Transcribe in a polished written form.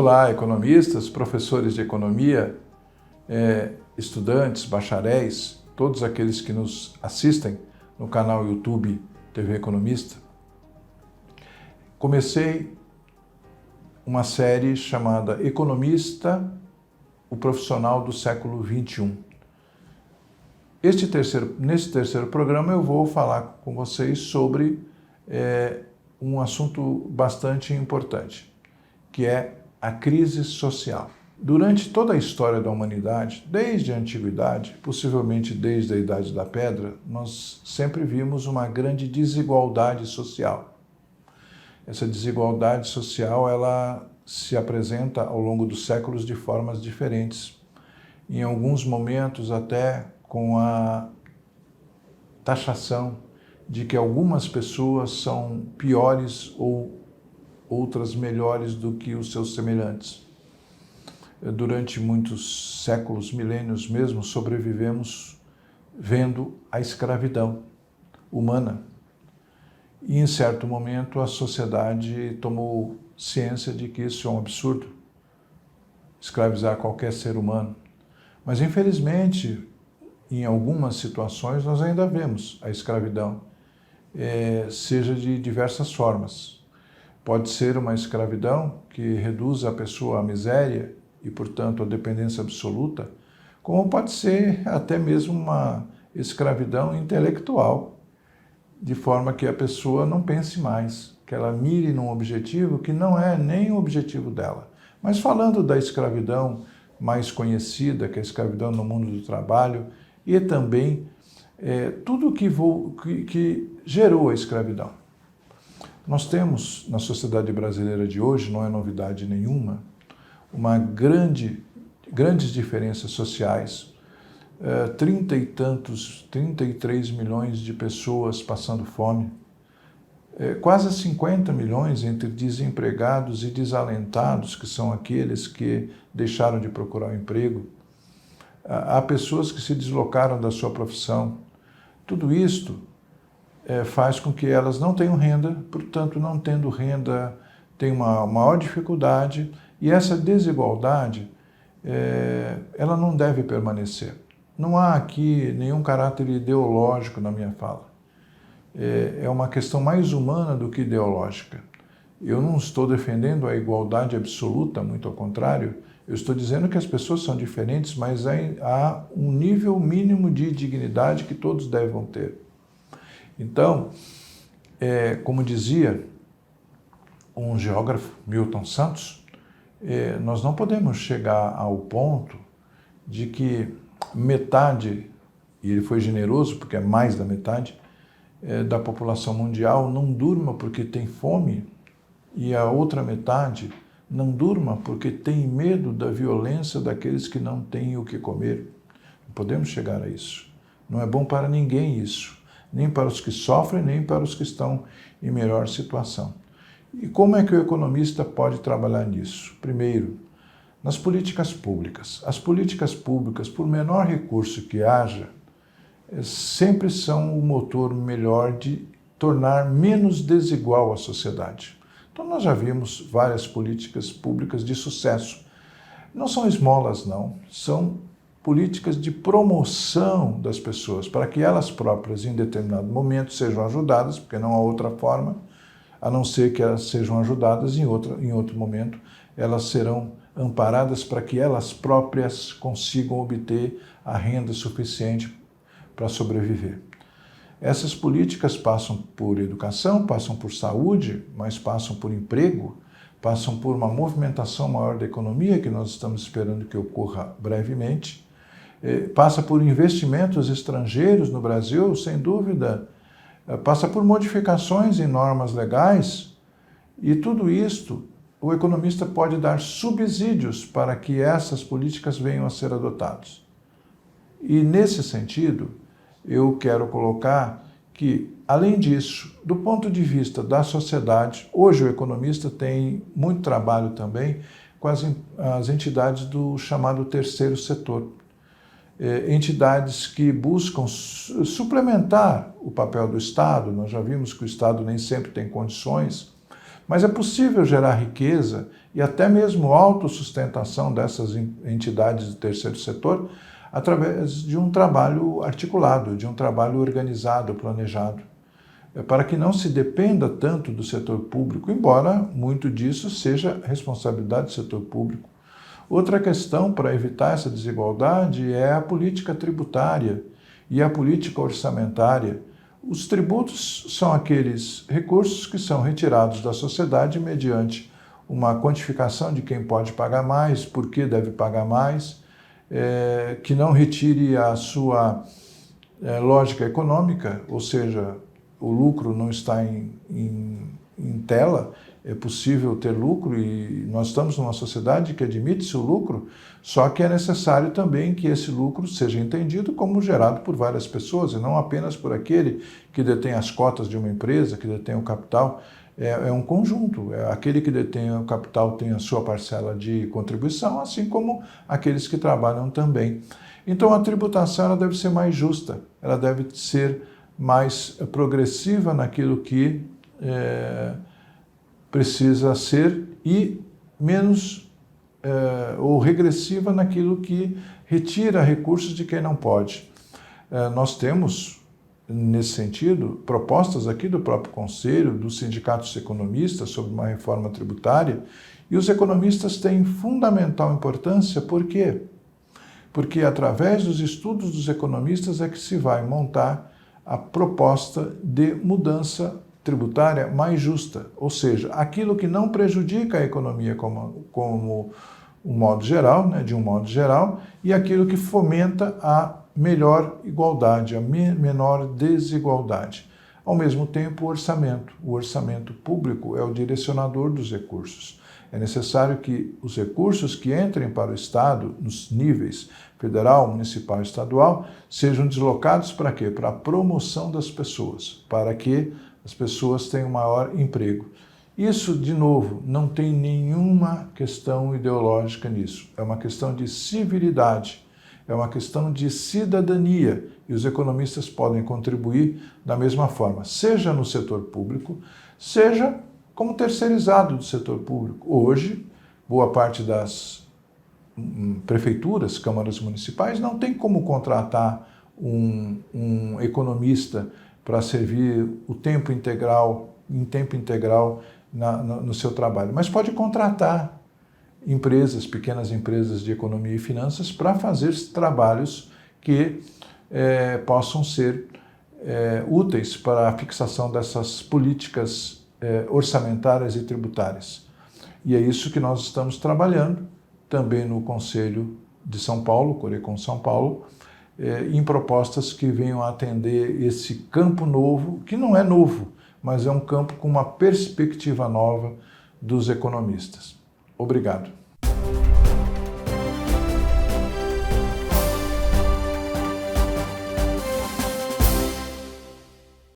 Olá, economistas, professores de economia, estudantes, bacharéis, todos aqueles que nos assistem no canal YouTube TV Economista. Comecei uma série chamada Economista, o profissional do século XXI. Nesse terceiro programa eu vou falar com vocês sobre um assunto bastante importante, que é a crise social. Durante toda a história da humanidade, desde a antiguidade, possivelmente desde a Idade da Pedra, nós sempre vimos uma grande desigualdade social. Essa desigualdade social, ela se apresenta ao longo dos séculos de formas diferentes. Em alguns momentos até com a taxação de que algumas pessoas são piores ou outras melhores do que os seus semelhantes. Durante muitos séculos, milênios mesmo, sobrevivemos vendo a escravidão humana. E em certo momento a sociedade tomou ciência de que isso é um absurdo, escravizar qualquer ser humano. Mas infelizmente, em algumas situações nós ainda vemos a escravidão, seja de diversas formas. Pode ser uma escravidão que reduz a pessoa à miséria e, portanto, à dependência absoluta, como pode ser até mesmo uma escravidão intelectual, de forma que a pessoa não pense mais, que ela mire num objetivo que não é nem o objetivo dela. Mas falando da escravidão mais conhecida, que é a escravidão no mundo do trabalho, e também tudo que gerou a escravidão. Nós temos, na sociedade brasileira de hoje, não é novidade nenhuma, grandes diferenças sociais, 33 milhões de pessoas passando fome, quase 50 milhões entre desempregados e desalentados, que são aqueles que deixaram de procurar um emprego. Há pessoas que se deslocaram da sua profissão. Tudo isto faz com que elas não tenham renda, portanto, não tendo renda, tem uma maior dificuldade, e essa desigualdade, ela não deve permanecer. Não há aqui nenhum caráter ideológico na minha fala. É uma questão mais humana do que ideológica. Eu não estou defendendo a igualdade absoluta, muito ao contrário, eu estou dizendo que as pessoas são diferentes, mas há um nível mínimo de dignidade que todos devem ter. Então, como dizia um geógrafo, Milton Santos, nós não podemos chegar ao ponto de que metade, e ele foi generoso porque é mais da metade, da população mundial não durma porque tem fome e a outra metade não durma porque tem medo da violência daqueles que não têm o que comer. Não podemos chegar a isso. Não é bom para ninguém isso. Nem para os que sofrem, nem para os que estão em melhor situação. E como é que o economista pode trabalhar nisso? Primeiro, nas políticas públicas. As políticas públicas, por menor recurso que haja, sempre são o motor melhor de tornar menos desigual a sociedade. Então nós já vimos várias políticas públicas de sucesso. Não são esmolas, não. São políticas de promoção das pessoas, para que elas próprias, em determinado momento, sejam ajudadas, porque não há outra forma, a não ser que elas sejam ajudadas, em outro momento, elas serão amparadas para que elas próprias consigam obter a renda suficiente para sobreviver. Essas políticas passam por educação, passam por saúde, mas passam por emprego, passam por uma movimentação maior da economia, que nós estamos esperando que ocorra brevemente, passa por investimentos estrangeiros no Brasil, sem dúvida, passa por modificações em normas legais, e tudo isto o economista pode dar subsídios para que essas políticas venham a ser adotadas. E nesse sentido, eu quero colocar que, além disso, do ponto de vista da sociedade, hoje o economista tem muito trabalho também com as entidades do chamado terceiro setor. Entidades que buscam suplementar o papel do Estado. Nós já vimos que o Estado nem sempre tem condições, mas é possível gerar riqueza e até mesmo autossustentação dessas entidades do terceiro setor através de um trabalho articulado, de um trabalho organizado, planejado, para que não se dependa tanto do setor público, embora muito disso seja responsabilidade do setor público. Outra questão para evitar essa desigualdade é a política tributária e a política orçamentária. Os tributos são aqueles recursos que são retirados da sociedade mediante uma quantificação de quem pode pagar mais, por que deve pagar mais, que não retire a sua lógica econômica, ou seja, o lucro não está em tela, é possível ter lucro e nós estamos numa sociedade que admite-se o lucro, só que é necessário também que esse lucro seja entendido como gerado por várias pessoas e não apenas por aquele que detém as cotas de uma empresa, que detém o capital. É um conjunto, aquele que detém o capital tem a sua parcela de contribuição, assim como aqueles que trabalham também. Então a tributação ela deve ser mais justa, ela deve ser mais progressiva naquilo que precisa ser e menos ou regressiva naquilo que retira recursos de quem não pode. Nós temos, nesse sentido, propostas aqui do próprio Conselho, dos sindicatos economistas sobre uma reforma tributária, e os economistas têm fundamental importância, por quê? Porque através dos estudos dos economistas é que se vai montar a proposta de mudança tributária mais justa, ou seja, aquilo que não prejudica a economia como um modo geral, né, de um modo geral, e aquilo que fomenta a melhor igualdade, a menor desigualdade. Ao mesmo tempo, o orçamento público é o direcionador dos recursos. É necessário que os recursos que entrem para o Estado, nos níveis federal, municipal e estadual, sejam deslocados para quê? Para a promoção das pessoas, para que as pessoas tenham maior emprego. Isso, de novo, não tem nenhuma questão ideológica nisso. É uma questão de civilidade, é uma questão de cidadania. E os economistas podem contribuir da mesma forma, seja no setor público, seja como terceirizado do setor público. Hoje, boa parte das prefeituras, câmaras municipais, não tem como contratar um economista para servir o tempo integral, em tempo integral no seu trabalho, mas pode contratar empresas, pequenas empresas de economia e finanças para fazer trabalhos que possam ser úteis para a fixação dessas políticas orçamentárias e tributárias. E é isso que nós estamos trabalhando também no Conselho de São Paulo, Corecon São Paulo, em propostas que venham a atender esse campo novo, que não é novo, mas é um campo com uma perspectiva nova dos economistas. Obrigado.